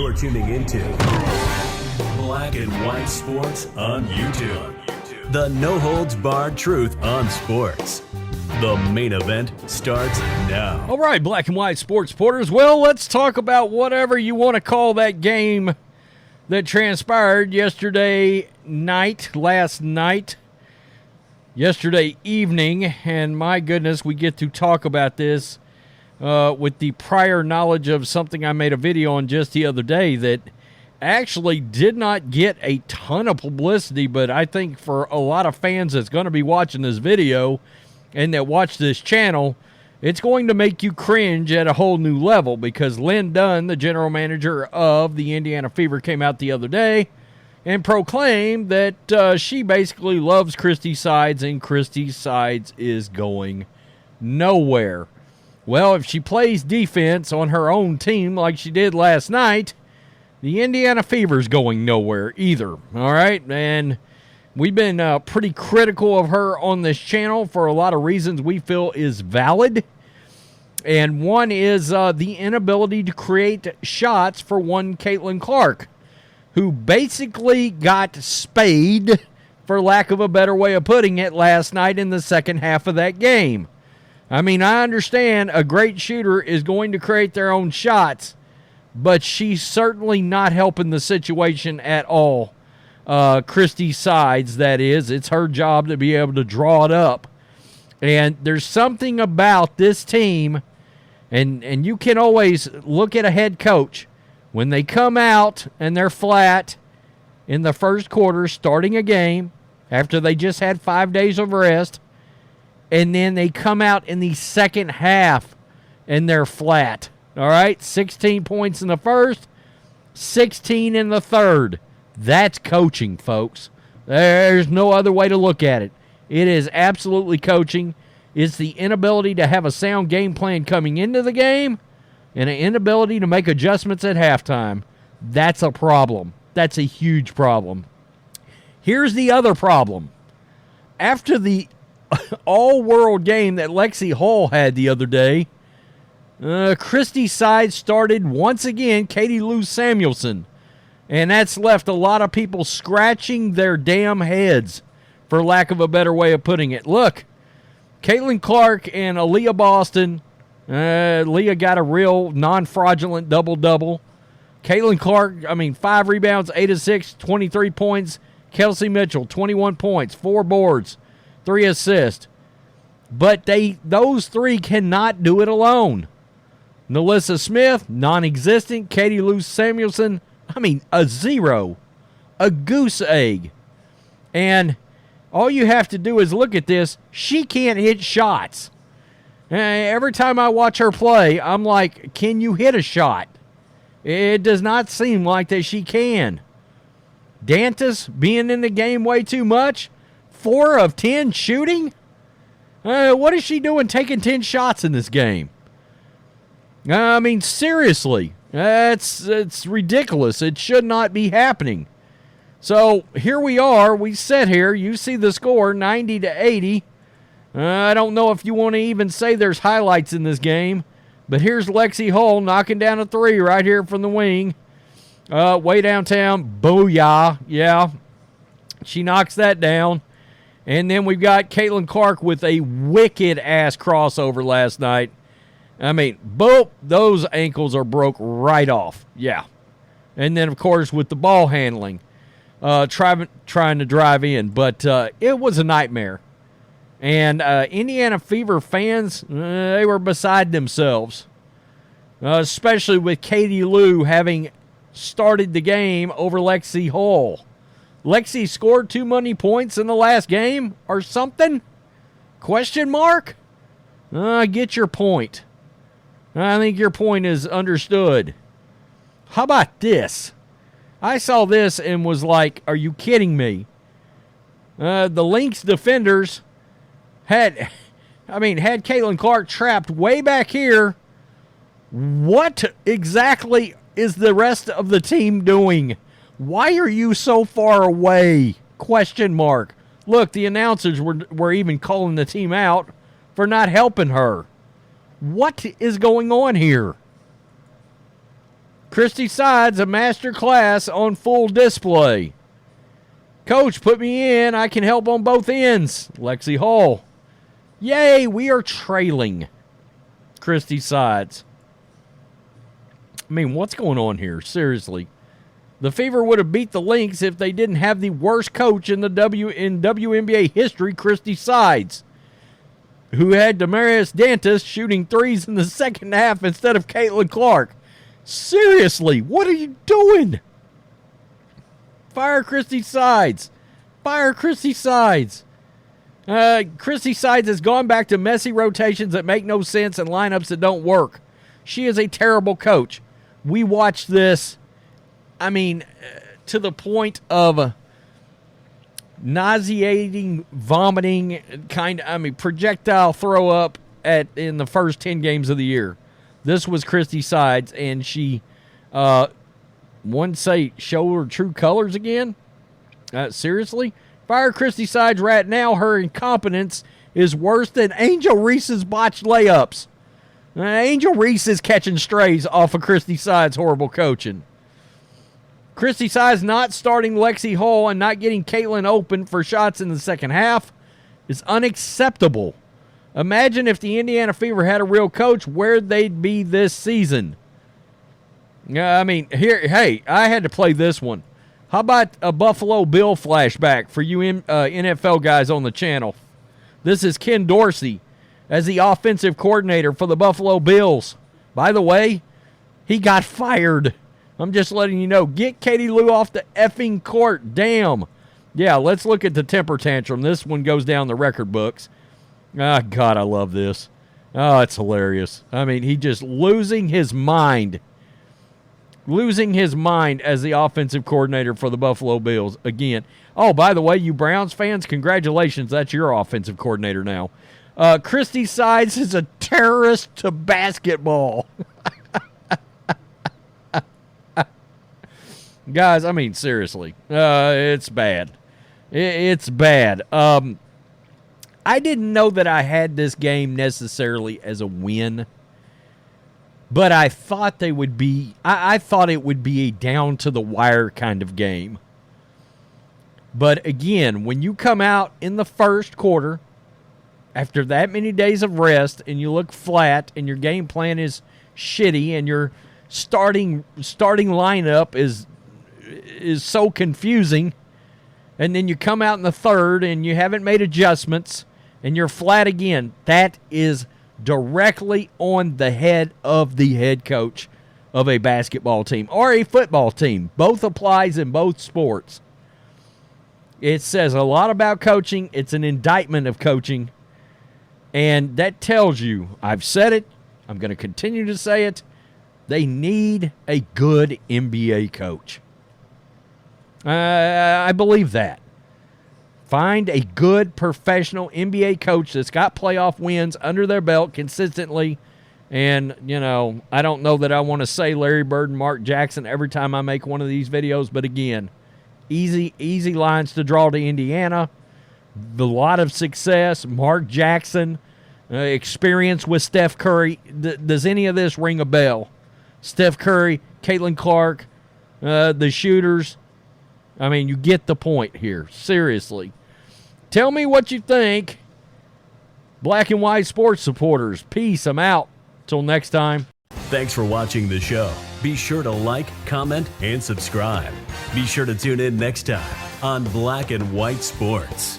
You're tuning into Black and White Sports on YouTube. The no-holds-barred truth on sports. The main event starts now. All right, Black and White Sports supporters. Well, let's talk about whatever you want to call that game that transpired yesterday evening. And my goodness, we get to talk about this with the prior knowledge of something I made a video on just the other day that actually did not get a ton of publicity, but I think for a lot of fans that's going to be watching this video and that watch this channel, it's going to make you cringe at a whole new level, because Lynn Dunn, the general manager of the Indiana Fever, came out the other day and proclaimed that she basically loves Christie Sides, and Christie Sides is going nowhere. Well, if she plays defense on her own team like she did last night, the Indiana Fever's going nowhere either, all right? And we've been pretty critical of her on this channel for a lot of reasons we feel is valid. And one is the inability to create shots for one Caitlin Clark, who basically got spayed, for lack of a better way of putting it, last night in the second half of that game. I mean, I understand a great shooter is going to create their own shots, but she's certainly not helping the situation at all. Christie Sides, that is. It's her job to be able to draw it up. And there's something about this team, and you can always look at a head coach. When they come out and they're flat in the first quarter starting a game after they just had 5 days of rest, and then they come out in the second half and they're flat. All right, 16 points in the first, 16 in the third. That's coaching, folks. There's no other way to look at it. It is absolutely coaching. It's the inability to have a sound game plan coming into the game and an inability to make adjustments at halftime. That's a problem. That's a huge problem. Here's the other problem. After the all-world game that Lexie Hall had the other day, Christie Side started once again Katie Lou Samuelson. And that's left a lot of people scratching their damn heads, for lack of a better way of putting it. Look, Caitlin Clark and Aaliyah Boston, Leah got a real non-fraudulent double-double. Caitlin Clark, 5 rebounds, 8 assists, 23 points. Kelsey Mitchell, 21 points, 4 boards, 3 assists. But those three cannot do it alone. Nalissa Smith, non-existent. Katie Lou Samuelson, a 0. A goose egg. And all you have to do is look at this. She can't hit shots. Every time I watch her play, I'm like, can you hit a shot? It does not seem like that she can. Dantas being in the game way too much. 4 of 10 shooting? What is she doing taking 10 shots in this game? Seriously. It's ridiculous. It should not be happening. So here we are. We sit here. You see the score, 90-80. I don't know if you want to even say there's highlights in this game, but here's Lexie Hall knocking down a 3 right here from the wing. Way downtown. Booyah. Yeah. She knocks that down. And then we've got Caitlin Clark with a wicked-ass crossover last night. Boop, those ankles are broke right off. Yeah. And then, of course, with the ball handling, trying to drive in. But it was a nightmare. And Indiana Fever fans, they were beside themselves, especially with Katie Lou having started the game over Lexie Hall. Lexie scored too many points in the last game or something? Question mark? I get your point. I think your point is understood. How about this? I saw this and was like, are you kidding me? The Lynx defenders had Caitlin Clark trapped way back here. What exactly is the rest of the team doing? Why are you so far away? Question mark. Look, the announcers were even calling the team out for not helping her. What is going on here? Christie Sides, a master class on full display. Coach, put me in. I can help on both ends. Lexie Hall. Yay, we are trailing Christie Sides. I mean, what's going on here? Seriously. The Fever would have beat the Lynx if they didn't have the worst coach in WNBA history, Christie Sides, who had Demarius Dantas shooting threes in the second half instead of Caitlin Clark. Seriously, what are you doing? Fire Christie Sides. Fire Christie Sides. Christie Sides has gone back to messy rotations that make no sense and lineups that don't work. She is a terrible coach. We watched this, I mean, to the point of nauseating, vomiting, projectile throw up in the first 10 games of the year. This was Christie Sides, and she, one say, show her true colors again? Seriously? Fire Christie Sides right now. Her incompetence is worse than Angel Reese's botched layups. Angel Reese is catching strays off of Christie Sides' horrible coaching. Christie Sides not starting Lexie Hall and not getting Caitlin open for shots in the second half is unacceptable. Imagine if the Indiana Fever had a real coach, where they'd be this season. I mean, I had to play this one. How about a Buffalo Bill flashback for you NFL guys on the channel? This is Ken Dorsey as the offensive coordinator for the Buffalo Bills. By the way, he got fired. I'm just letting you know. Get Katie Lou off the effing court. Damn. Yeah, let's look at the temper tantrum. This one goes down the record books. Ah, God, I love this. Oh, it's hilarious. I mean, he just losing his mind. Losing his mind as the offensive coordinator for the Buffalo Bills again. Oh, by the way, you Browns fans, congratulations. That's your offensive coordinator now. Christie Sides is a terrorist to basketball. Guys, I mean, seriously. It's bad. It's bad. I didn't know that I had this game necessarily as a win. But I thought they would be. I thought it would be a down to the wire kind of game. But again, when you come out in the first quarter, after that many days of rest, and you look flat, and your game plan is shitty, and your starting lineup is so confusing, and then you come out in the third, and you haven't made adjustments, and you're flat again, that is directly on the head of the head coach of a basketball team or a football team. Both applies in both sports. It says a lot about coaching. It's an indictment of coaching. And that tells you, I've said it, I'm going to continue to say it, they need a good NBA coach. I believe that. Find a good professional NBA coach that's got playoff wins under their belt consistently. And, you know, I don't know that I want to say Larry Bird and Mark Jackson every time I make one of these videos. But, again, easy lines to draw to Indiana. A lot of success. Mark Jackson, experience with Steph Curry. Does any of this ring a bell? Steph Curry, Caitlin Clark, the shooters. I mean, you get the point here. Seriously. Tell me what you think. Black and white sports supporters. Peace. I'm out. Till next time. Thanks for watching the show. Be sure to like, comment, and subscribe. Be sure to tune in next time on Black and White Sports.